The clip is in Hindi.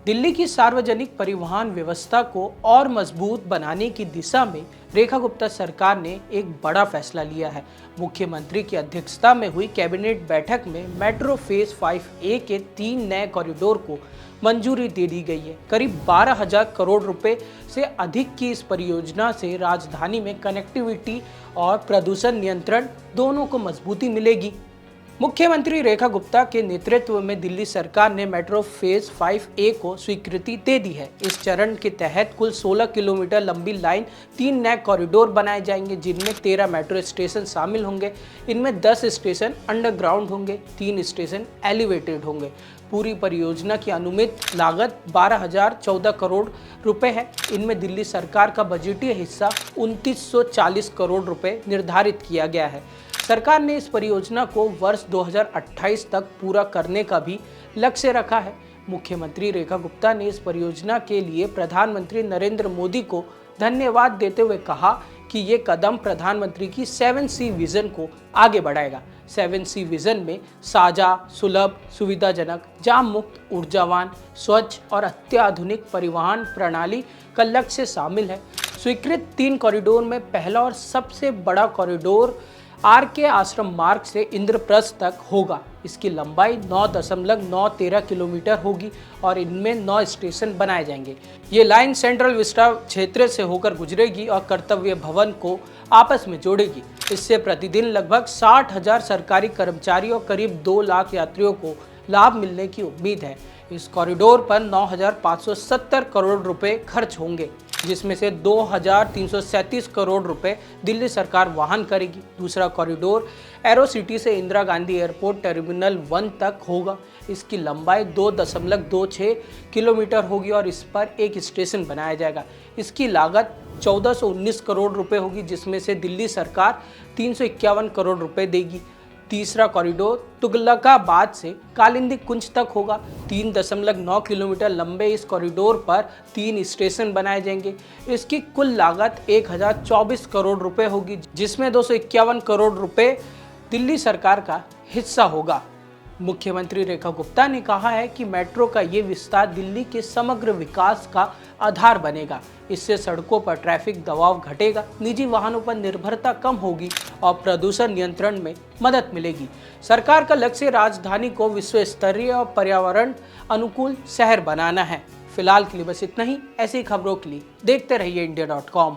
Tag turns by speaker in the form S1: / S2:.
S1: दिल्ली की सार्वजनिक परिवहन व्यवस्था को और मजबूत बनाने की दिशा में रेखा गुप्ता सरकार ने एक बड़ा फैसला लिया है। मुख्यमंत्री की अध्यक्षता में हुई कैबिनेट बैठक में मेट्रो फेज 5A के 3 नए कॉरिडोर को मंजूरी दे दी गई है। करीब 12,000 करोड़ रुपए से अधिक की इस परियोजना से राजधानी में कनेक्टिविटी और प्रदूषण नियंत्रण दोनों को मजबूती मिलेगी। मुख्यमंत्री रेखा गुप्ता के नेतृत्व में दिल्ली सरकार ने मेट्रो फेज 5A को स्वीकृति दे दी है। इस चरण के तहत कुल 16 किलोमीटर लंबी लाइन 3 नए कॉरिडोर बनाए जाएंगे, जिनमें 13 मेट्रो स्टेशन शामिल होंगे। इनमें 10 स्टेशन अंडरग्राउंड होंगे, 3 स्टेशन एलिवेटेड होंगे। पूरी परियोजना की अनुमानित लागत 12,014 करोड़ रुपए है। इनमें दिल्ली सरकार का बजटीय हिस्सा 2940 करोड़ रुपए निर्धारित किया गया है। सरकार ने इस परियोजना को वर्ष 2028 तक पूरा करने का भी लक्ष्य रखा है। मुख्यमंत्री रेखा गुप्ता ने इस परियोजना के लिए प्रधानमंत्री नरेंद्र मोदी को धन्यवाद देते हुए कहा कि ये कदम प्रधानमंत्री की 7C विजन को आगे बढ़ाएगा। 7C विजन में साझा, सुलभ, सुविधाजनक, जाम मुक्त, ऊर्जावान, स्वच्छ और अत्याधुनिक परिवहन प्रणाली का लक्ष्य शामिल है। स्वीकृत 3 कॉरिडोर में पहला और सबसे बड़ा कॉरिडोर RK आश्रम मार्ग से इंद्रप्रस्थ तक होगा। इसकी लंबाई 9.913 किलोमीटर होगी और इनमें 9 स्टेशन बनाए जाएंगे। ये लाइन सेंट्रल विस्टा क्षेत्र से होकर गुजरेगी और कर्तव्य भवन को आपस में जोड़ेगी। इससे प्रतिदिन लगभग 60,000 सरकारी कर्मचारी और करीब 2 लाख यात्रियों को लाभ मिलने की उम्मीद है। इस कॉरिडोर पर 9,570 करोड़ रुपए खर्च होंगे, जिसमें से 2,337 करोड़ रुपए दिल्ली सरकार वहन करेगी। दूसरा कॉरिडोर एरो सिटी से इंदिरा गांधी एयरपोर्ट टर्मिनल 1 तक होगा। इसकी लंबाई 2.26 किलोमीटर होगी और इस पर एक स्टेशन बनाया जाएगा। इसकी लागत 1,419 करोड़ रुपए होगी, जिसमें से दिल्ली सरकार 351 करोड़ रुपए देगी। तीसरा कॉरिडोर तुगलकाबाद से कालिंदी कुंज तक होगा। 3.9 किलोमीटर लंबे इस कॉरिडोर पर 3 स्टेशन बनाए जाएंगे। इसकी कुल लागत 1,024 करोड़ रुपए होगी, जिसमें 251 करोड़ रुपए दिल्ली सरकार का हिस्सा होगा। मुख्यमंत्री रेखा गुप्ता ने कहा है कि मेट्रो का ये विस्तार दिल्ली के समग्र विकास का आधार बनेगा। इससे सड़कों पर ट्रैफिक दबाव घटेगा, निजी वाहनों पर निर्भरता कम होगी और प्रदूषण नियंत्रण में मदद मिलेगी। सरकार का लक्ष्य राजधानी को विश्व स्तरीय और पर्यावरण अनुकूल शहर बनाना है। फिलहाल के लिए बस इतना ही। ऐसी खबरों के लिए देखते रहिए India.com।